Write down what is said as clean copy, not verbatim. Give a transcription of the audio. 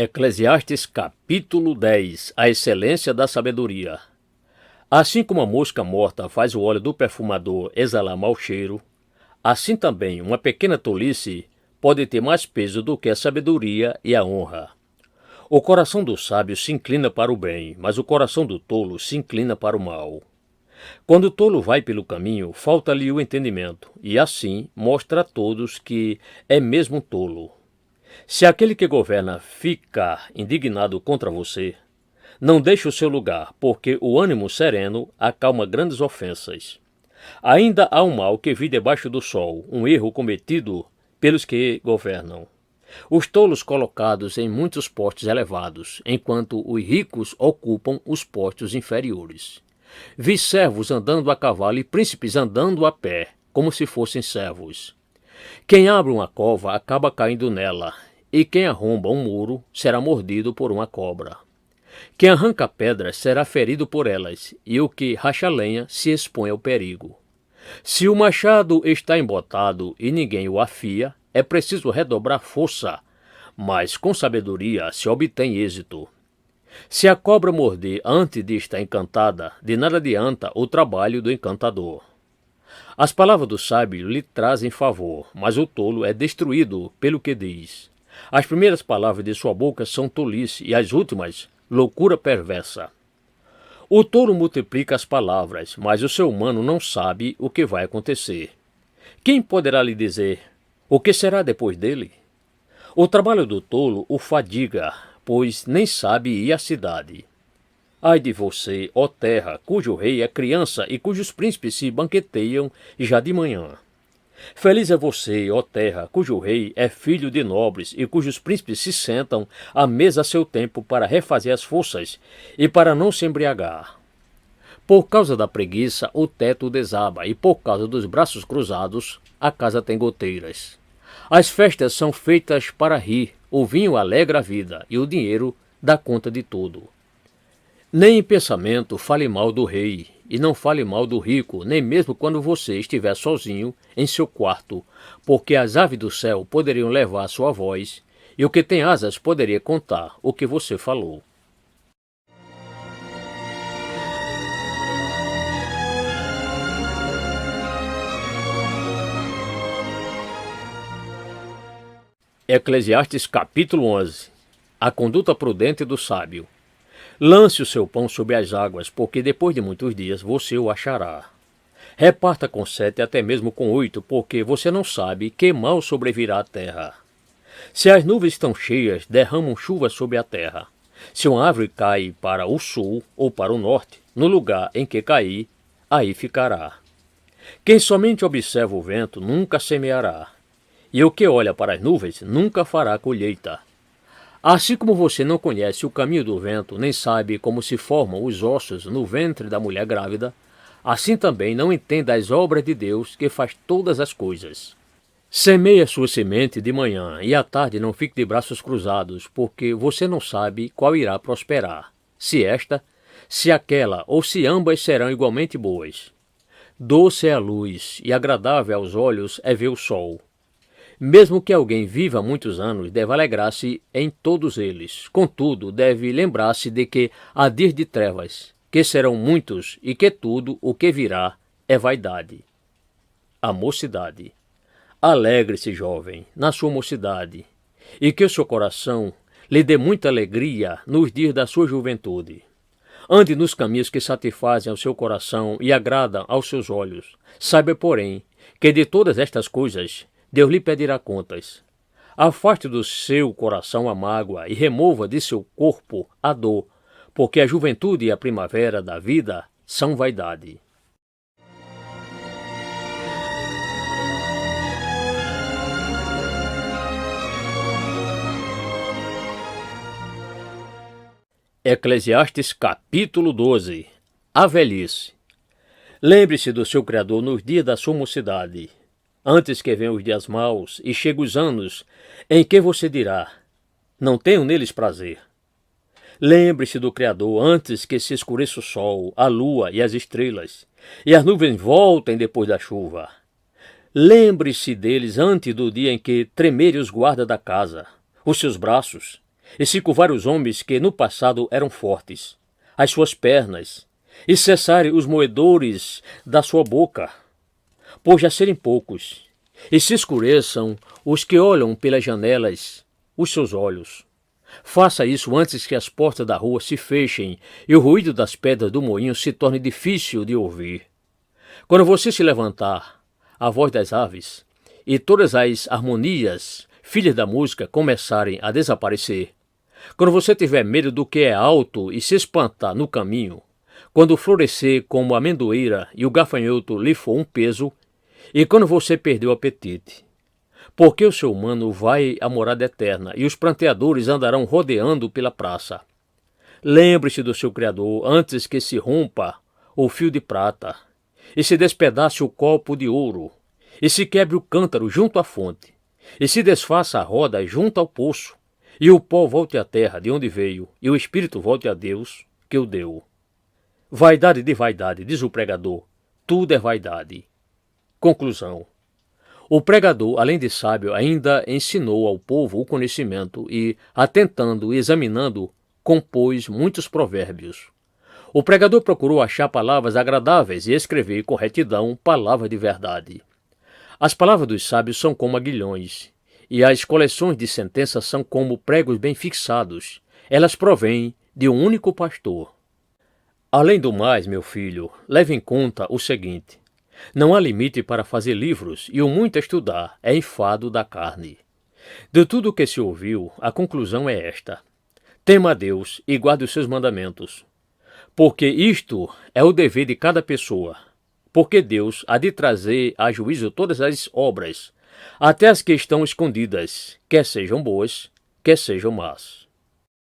Eclesiastes capítulo 10. A excelência da sabedoria. Assim como a mosca morta faz o óleo do perfumador exalar mau cheiro, assim também uma pequena tolice pode ter mais peso do que a sabedoria e a honra. O coração do sábio se inclina para o bem, mas o coração do tolo se inclina para o mal. Quando o tolo vai pelo caminho, falta-lhe o entendimento, e assim mostra a todos que é mesmo tolo. Se aquele que governa ficar indignado contra você, não deixe o seu lugar, porque o ânimo sereno acalma grandes ofensas. Ainda há um mal que vi debaixo do sol, um erro cometido pelos que governam. Os tolos colocados em muitos postos elevados, enquanto os ricos ocupam os postos inferiores. Vi servos andando a cavalo e príncipes andando a pé, como se fossem servos. Quem abre uma cova acaba caindo nela, e quem arromba um muro será mordido por uma cobra. Quem arranca pedras será ferido por elas, e o que racha lenha se expõe ao perigo. Se o machado está embotado e ninguém o afia, é preciso redobrar força, mas com sabedoria se obtém êxito. Se a cobra morder antes de estar encantada, de nada adianta o trabalho do encantador. As palavras do sábio lhe trazem favor, mas o tolo é destruído pelo que diz. As primeiras palavras de sua boca são tolice e as últimas, loucura perversa. O tolo multiplica as palavras, mas o ser humano não sabe o que vai acontecer. Quem poderá lhe dizer o que será depois dele? O trabalho do tolo o fadiga, pois nem sabe ir à cidade. Ai de você, ó terra, cujo rei é criança e cujos príncipes se banqueteiam já de manhã. Feliz é você, ó terra, cujo rei é filho de nobres e cujos príncipes se sentam à mesa a seu tempo para refazer as forças e para não se embriagar. Por causa da preguiça, o teto desaba e por causa dos braços cruzados, a casa tem goteiras. As festas são feitas para rir, o vinho alegra a vida e o dinheiro dá conta de tudo. Nem em pensamento fale mal do rei, e não fale mal do rico, nem mesmo quando você estiver sozinho em seu quarto, porque as aves do céu poderiam levar a sua voz, e o que tem asas poderia contar o que você falou. Eclesiastes capítulo 11. A conduta prudente do sábio. Lance o seu pão sobre as águas, porque depois de muitos dias você o achará. Reparta com 7, até mesmo com 8, porque você não sabe que mal sobrevirá à terra. Se as nuvens estão cheias, derramam chuva sobre a terra. Se uma árvore cai para o sul ou para o norte, no lugar em que cair, aí ficará. Quem somente observa o vento nunca semeará, e o que olha para as nuvens nunca fará colheita. Assim como você não conhece o caminho do vento, nem sabe como se formam os ossos no ventre da mulher grávida, assim também não entenda as obras de Deus que faz todas as coisas. Semeie a sua semente de manhã e à tarde não fique de braços cruzados, porque você não sabe qual irá prosperar, se esta, se aquela ou se ambas serão igualmente boas. Doce é a luz e agradável aos olhos é ver o sol. Mesmo que alguém viva muitos anos, deve alegrar-se em todos eles. Contudo, deve lembrar-se de que há dias de trevas, que serão muitos, e que tudo o que virá é vaidade. A mocidade. Alegre-se, jovem, na sua mocidade, e que o seu coração lhe dê muita alegria nos dias da sua juventude. Ande nos caminhos que satisfazem ao seu coração e agradam aos seus olhos. Saiba, porém, que de todas estas coisas Deus lhe pedirá contas. Afaste do seu coração a mágoa e remova de seu corpo a dor, porque a juventude e a primavera da vida são vaidade. Eclesiastes capítulo 12. A velhice. Lembre-se do seu Criador nos dias da sua mocidade, antes que venham os dias maus e cheguem os anos em que você dirá, não tenho neles prazer. Lembre-se do Criador antes que se escureça o sol, a lua e as estrelas, e as nuvens voltem depois da chuva. Lembre-se deles antes do dia em que tremerem os guardas da casa, os seus braços, e se curvar os homens que no passado eram fortes, as suas pernas, e cessarem os moedores da sua boca, por já serem poucos, e se escureçam os que olham pelas janelas os seus olhos. Faça isso antes que as portas da rua se fechem e o ruído das pedras do moinho se torne difícil de ouvir. Quando você se levantar, a voz das aves e todas as harmonias, filhas da música, começarem a desaparecer. Quando você tiver medo do que é alto e se espantar no caminho, quando florescer como a amendoeira e o gafanhoto lhe for um peso, e quando você perder o apetite. Porque o ser humano vai à morada eterna e os pranteadores andarão rodeando pela praça. Lembre-se do seu Criador antes que se rompa o fio de prata, e se despedace o copo de ouro, e se quebre o cântaro junto à fonte, e se desfaça a roda junto ao poço, e o pó volte à terra de onde veio, e o espírito volte a Deus que o deu. Vaidade de vaidade, diz o pregador, tudo é vaidade. Conclusão. O pregador, além de sábio, ainda ensinou ao povo o conhecimento e, atentando e examinando, compôs muitos provérbios. O pregador procurou achar palavras agradáveis e escrever com retidão palavras de verdade. As palavras dos sábios são como aguilhões, e as coleções de sentenças são como pregos bem fixados. Elas provêm de um único pastor. Além do mais, meu filho, leve em conta o seguinte: não há limite para fazer livros, e o muito estudar é enfado da carne. De tudo o que se ouviu, a conclusão é esta: tema a Deus e guarde os seus mandamentos. Porque isto é o dever de cada pessoa. Porque Deus há de trazer a juízo todas as obras, até as que estão escondidas, quer sejam boas, quer sejam más.